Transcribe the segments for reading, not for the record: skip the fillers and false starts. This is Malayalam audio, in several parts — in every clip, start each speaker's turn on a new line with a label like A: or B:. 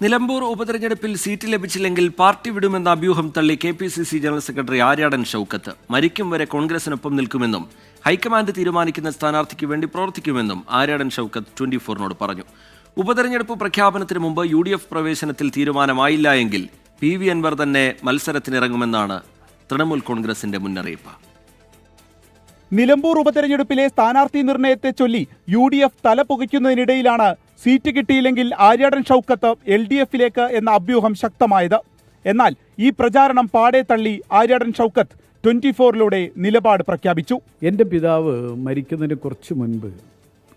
A: നിലമ്പൂർ ഉപതെരഞ്ഞെടുപ്പിൽ സീറ്റ് ലഭിച്ചില്ലെങ്കിൽ പാർട്ടി വിടുമെന്ന അഭ്യൂഹം തള്ളി KPCC general secretary Aryadan Shoukath. മരിക്കും വരെ കോൺഗ്രസിനൊപ്പം നിൽക്കുമെന്നും ഹൈക്കമാൻഡ് തീരുമാനിക്കുന്ന സ്ഥാനാർത്ഥിക്ക് വേണ്ടി പ്രവർത്തിക്കുമെന്നും ആര്യാടൻ ഷൗക്കത്ത് 24നോട് പറഞ്ഞു. ഉപതെരഞ്ഞെടുപ്പ് പ്രഖ്യാപനത്തിന് മുമ്പ് UDF പ്രവേശനത്തിൽ തീരുമാനമായില്ല എങ്കിൽ PV അൻവർ തന്നെ മത്സരത്തിനിറങ്ങുമെന്നാണ് തൃണമൂൽ കോൺഗ്രസിന്റെ മുന്നറിയിപ്പ്.
B: നിലമ്പൂർ ഉപതെരഞ്ഞെടുപ്പിലെ സ്ഥാനാർത്ഥി നിർണയത്തെ ചൊല്ലി UDF തലപുകയ്ക്കുന്നതിനിടയിലാണ് സീറ്റ് കിട്ടിയില്ലെങ്കിൽ ആര്യാടൻ ഷൗക്കത്ത് LDFിലേക്ക് എന്ന അഭ്യൂഹം ശക്തമായത്. എന്നാൽ ഈ പ്രചാരണം പാടെ തള്ളി ആര്യാടൻ ഷൗക്കത്ത് 24ലൂടെ നിലപാട് പ്രഖ്യാപിച്ചു.
C: എൻ്റെ പിതാവ് മരിക്കുന്നതിന്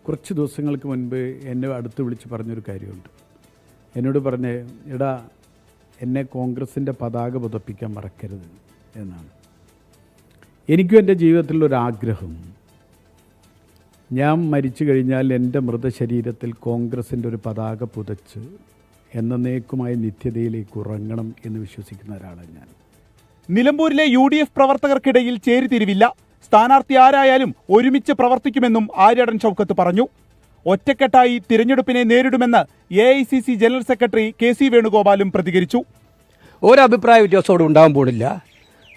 C: കുറച്ച് ദിവസങ്ങൾക്ക് മുൻപ് എന്നെ അടുത്ത് വിളിച്ച് പറഞ്ഞൊരു കാര്യമുണ്ട്. എന്നോട് പറഞ്ഞ്, എടാ, എന്നെ കോൺഗ്രസിൻ്റെ പതാക പുതപ്പിക്കാൻ മറക്കരുത് എന്നാണ്. എനിക്കും എൻ്റെ ജീവിതത്തിലൊരാഗ്രഹം, ഞാൻ മരിച്ചു കഴിഞ്ഞാൽ എൻ്റെ മൃതശരീരത്തിൽ കോൺഗ്രസിൻ്റെ ഒരു പതാക പുതച്ച് എന്നേക്കുമായി നിത്യതയിലേക്ക് ഉറങ്ങണം എന്ന് വിശ്വസിക്കുന്ന ഒരാളാണ് ഞാൻ.
B: നിലമ്പൂരിലെ UDF പ്രവർത്തകർക്കിടയിൽ ചേരിതിരിവില്ല. സ്ഥാനാർത്ഥി ആരായാലും ഒരുമിച്ച് പ്രവർത്തിക്കുമെന്നും ആര്യാടൻ ഷൗക്കത്ത് പറഞ്ഞു. ഒറ്റക്കെട്ടായി തിരഞ്ഞെടുപ്പിനെ നേരിടുമെന്ന് AICC ജനറൽ സെക്രട്ടറി KC വേണുഗോപാലും പ്രതികരിച്ചു.
D: ഒരഭിപ്രായ വ്യത്യാസത്തോടെ ഉണ്ടാകാൻ പോണില്ല.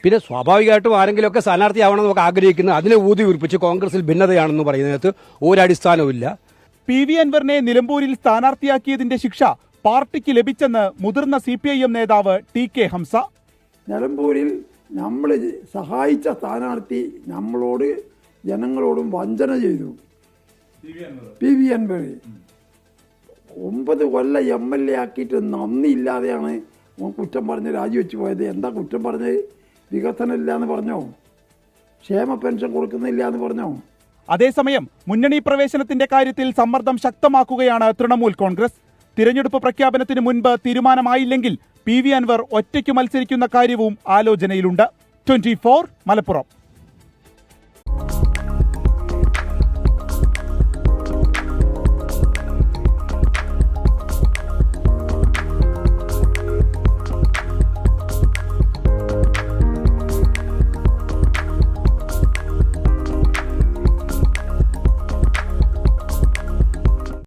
D: പിന്നെ സ്വാഭാവികമായിട്ടും ആരെങ്കിലുമൊക്കെ സ്ഥാനാർത്ഥിയാവണമെന്ന് നമുക്ക് ആഗ്രഹിക്കുന്നത് അതിനെ ഊതി ഉറപ്പിച്ച് കോൺഗ്രസിൽ ഭിന്നതയാണെന്ന് പറയുന്നതിനകത്ത് ഒരടിസ്ഥാനവുമില്ല.
B: PV അൻവറിനെ നിലമ്പൂരിൽ സ്ഥാനാർത്ഥിയാക്കിയതിന്റെ ശിക്ഷ പാർട്ടിക്ക് ലഭിച്ചെന്ന് മുതിർന്ന CPIM നേതാവ് TK ഹംസ.
E: നിലമ്പൂരിൽ നമ്മൾ സഹായിച്ച സ്ഥാനാർത്ഥി നമ്മളോട് ജനങ്ങളോടും വഞ്ചന ചെയ്തു. PV അൻവർ 9 കൊല്ലം MLA ആക്കിയിട്ട് നന്ദിയില്ലാതെയാണ് കുറ്റം പറഞ്ഞ് രാജിവെച്ച് പോയത്. എന്താ കുറ്റം പറഞ്ഞത്? വികസനമില്ല എന്ന് പറഞ്ഞോ? ക്ഷേമ പെൻഷൻ കൊടുക്കുന്നില്ല എന്ന് പറഞ്ഞോ?
B: അതേസമയം മുന്നണി പ്രവേശനത്തിന്റെ കാര്യത്തിൽ സമ്മർദ്ദം ശക്തമാക്കുകയാണ് തൃണമൂൽ കോൺഗ്രസ്. തിരഞ്ഞെടുപ്പ് പ്രഖ്യാപനത്തിന് മുൻപ് തീരുമാനമായില്ലെങ്കിൽ PV അൻവർ ഒറ്റയ്ക്ക് മത്സരിക്കുന്ന കാര്യവും ആലോചനയിലുണ്ട്. 24 മലപ്പുറം.